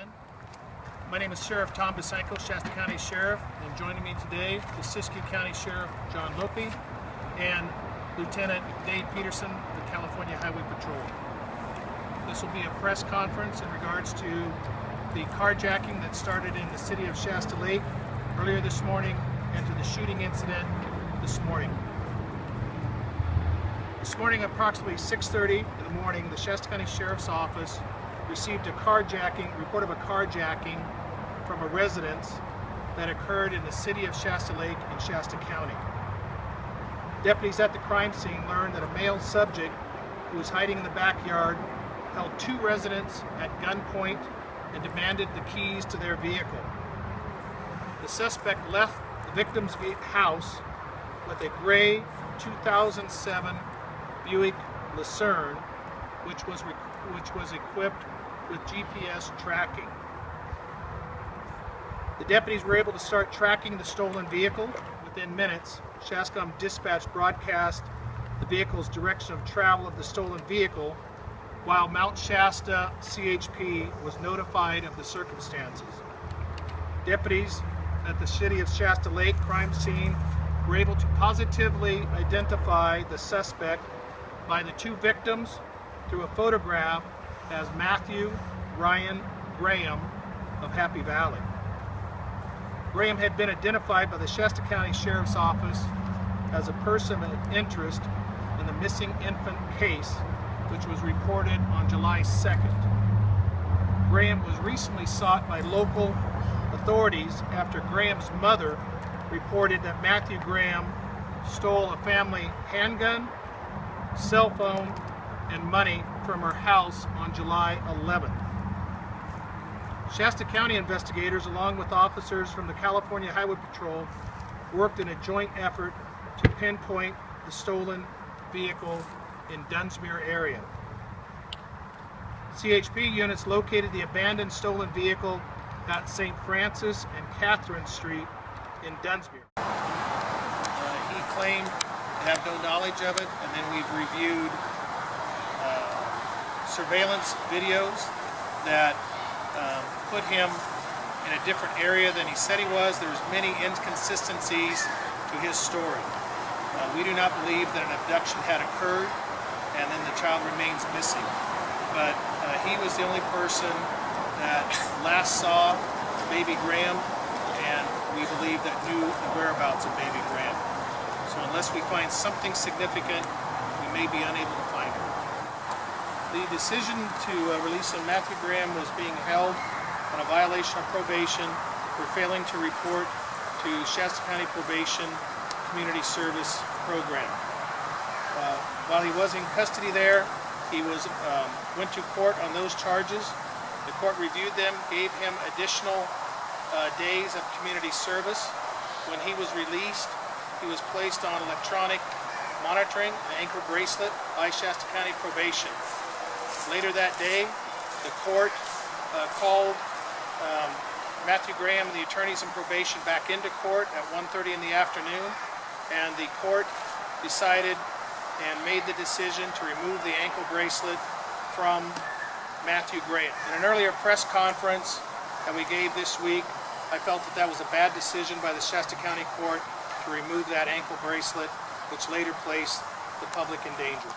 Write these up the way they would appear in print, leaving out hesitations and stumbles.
again. My name is Sheriff Tom Basenko, Shasta County Sheriff, and joining me today is Siskiyou County Sheriff John Lopi and Lieutenant Dave Peterson of the California Highway Patrol. This will be a press conference in regards to the carjacking that started in the city of Shasta Lake earlier this morning and to the shooting incident this morning. This morning, approximately 6:30 in the morning, the Shasta County Sheriff's Office received a report of a carjacking from a residence that occurred in the city of Shasta Lake in Shasta County. Deputies at the crime scene learned that a male subject who was hiding in the backyard held two residents at gunpoint and demanded the keys to their vehicle. The suspect left the victim's house with a gray 2007 Buick Lucerne, which was equipped with GPS tracking. The deputies were able to start tracking the stolen vehicle. Within minutes, SHASCOM dispatch broadcast the vehicle's direction of travel of the stolen vehicle, while Mount Shasta CHP was notified of the circumstances. Deputies at the city of Shasta Lake crime scene were able to positively identify the suspect by the two victims through a photograph as Matthew Ryan Graham of Happy Valley. Graham had been identified by the Shasta County Sheriff's Office as a person of interest in the missing infant case, which was reported on July 2nd. Graham was recently sought by local authorities after Graham's mother reported that Matthew Graham stole a family handgun, cell phone, and money from her house on July 11th. Shasta County investigators, along with officers from the California Highway Patrol, worked in a joint effort to pinpoint the stolen vehicle in Dunsmuir area. CHP units located the abandoned stolen vehicle at St. Francis and Catherine Street in Dunsmuir. He claimed to have no knowledge of it, and then we've reviewed surveillance videos that put him in a different area than he said he was. There's many inconsistencies to his story. We do not believe that an abduction had occurred and then the child remains missing. But he was the only person that last saw baby Graham, and we believe that knew the whereabouts of baby Graham. So unless we find something significant, we may be unable to find her. The decision to release Matthew Graham was being held on a violation of probation for failing to report to Shasta County Probation Community Service Program. While he was in custody there, he went to court on those charges. The court reviewed them, gave him additional days of community service. When he was released, he was placed on electronic monitoring, an ankle bracelet by Shasta County Probation. Later that day, the court called Matthew Graham and the attorneys in probation back into court at 1:30 in the afternoon, and the court decided and made the decision to remove the ankle bracelet from Matthew Graham. In an earlier press conference that we gave this week, I felt that that was a bad decision by the Shasta County Court to remove that ankle bracelet, which later placed the public in danger.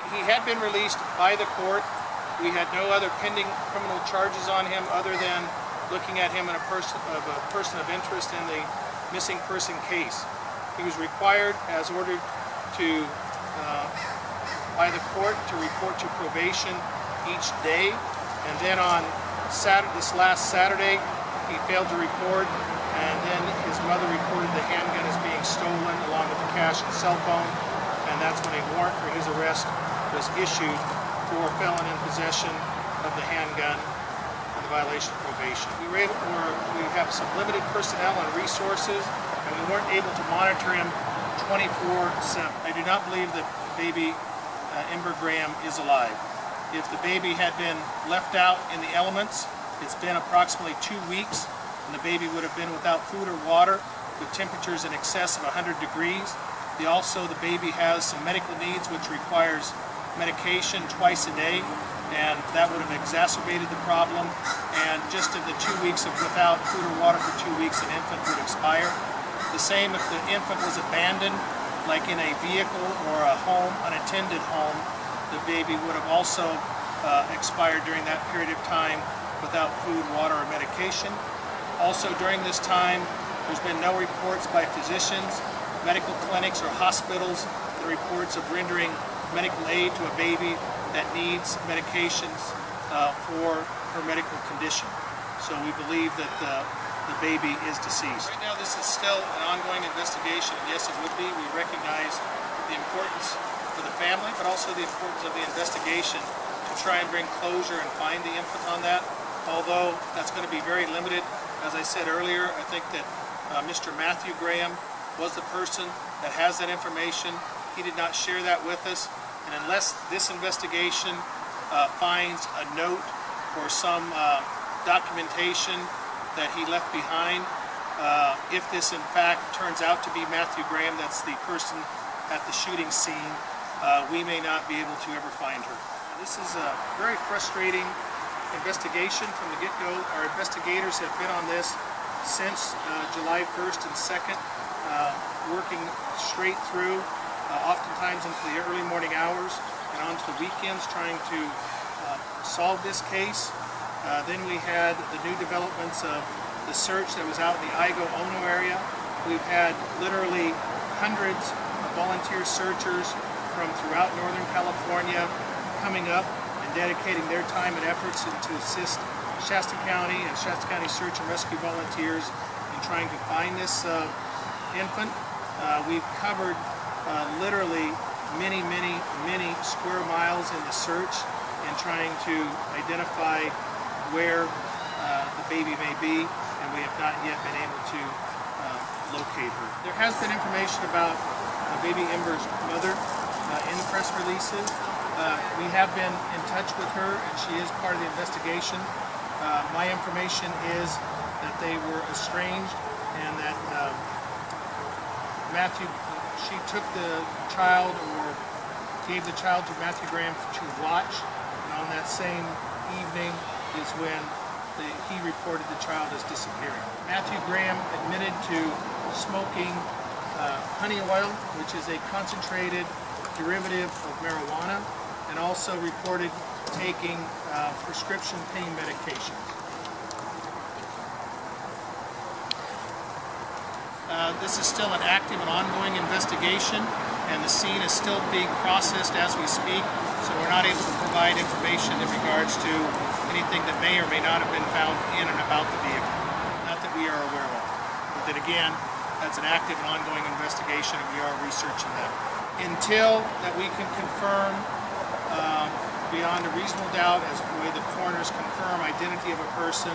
He had been released by the court. We had no other pending criminal charges on him other than looking at him as a person of interest in the missing person case. He was required, as ordered by the court, to report to probation each day. And then on this last Saturday, he failed to report, and then his mother reported the handgun as being stolen along with the cash and cell phone, and that's when a warrant for his arrest was issued for felon in possession of the handgun in the violation of probation. We have some limited personnel and resources, and we weren't able to monitor him 24/7. I do not believe that baby Ember Graham is alive. If the baby had been left out in the elements, it's been approximately 2 weeks, and the baby would have been without food or water with temperatures in excess of 100 degrees. The baby has some medical needs, which requires medication twice a day, and that would have exacerbated the problem. And just in the 2 weeks of without food or water for 2 weeks, an infant would expire. The same if the infant was abandoned, like in a vehicle or a home, unattended home, the baby would have also expired during that period of time without food, water, or medication. Also during this time, there's been no reports by physicians, medical clinics, or hospitals, the reports of rendering medical aid to a baby that needs medications for her medical condition. So we believe that the baby is deceased. Right now this is still an ongoing investigation, and yes, it would be. We recognize the importance for the family, but also the importance of the investigation to try and bring closure and find the infant on that. Although that's going to be very limited. As I said earlier, I think that Mr. Matthew Graham was the person that has that information. He did not share that with us, and unless this investigation finds a note or some documentation that he left behind, if this in fact turns out to be Matthew Graham, that's the person at the shooting scene, we may not be able to ever find her. This is a very frustrating investigation from the get-go. Our investigators have been on this since July 1st and 2nd, working straight through, oftentimes into the early morning hours and onto the weekends, trying to solve this case. Then we had the new developments of the search that was out in the Igo-Ono area. We've had literally hundreds of volunteer searchers from throughout Northern California coming up and dedicating their time and efforts to assist Shasta County and Shasta County search and rescue volunteers in trying to find this infant. We've covered literally many square miles in the search and trying to identify where the baby may be, and we have not yet been able to locate her. There has been information about baby Ember's mother in press releases. We have been in touch with her, and she is part of the investigation. My information is that they were estranged, and that she took the child, or gave the child to Matthew Graham to watch, and on that same evening is when he reported the child as disappearing. Matthew Graham admitted to smoking honey oil, which is a concentrated derivative of marijuana, and also reported taking prescription pain medications. This is still an active and ongoing investigation, and the scene is still being processed as we speak, so we're not able to provide information in regards to anything that may or may not have been found in and about the vehicle. Not that we are aware of. But then again, that's an active and ongoing investigation, and we are researching that. Until that we can confirm beyond a reasonable doubt, as the way the coroners confirm identity of a person,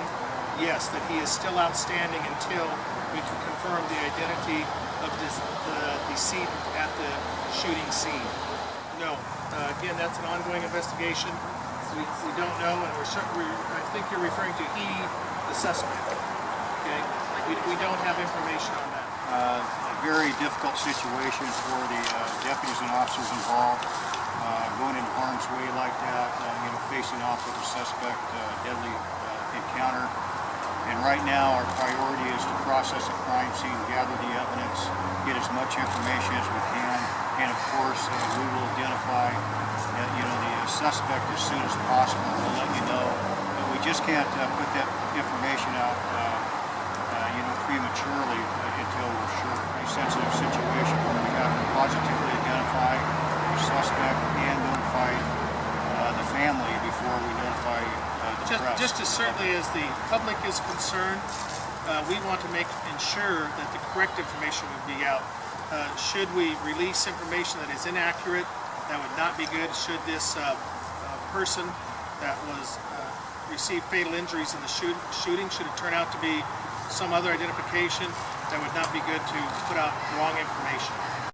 yes, that he is still outstanding until we can confirm the identity of the decedent at the shooting scene. No, again, that's an ongoing investigation. We don't know, and I think you're referring to he, the suspect. Okay, we don't have information on that. A very difficult situation for the deputies and officers involved. Going into harm's way like that, facing off with a suspect, deadly encounter. And right now our priority is to process the crime scene, gather the evidence, get as much information as we can, and of course we will identify the suspect as soon as possible. We'll let you know, but we just can't put that information out prematurely until we're sure. A sensitive situation where we have to positively identify the suspect and notify the family before we notify the press. Just as certainly as the public is concerned, we want to ensure that the correct information would be out. Should we release information that is inaccurate, that would not be good. Should this person that was received fatal injuries in the shooting, should it turn out to be some other identification, that would not be good to put out wrong information.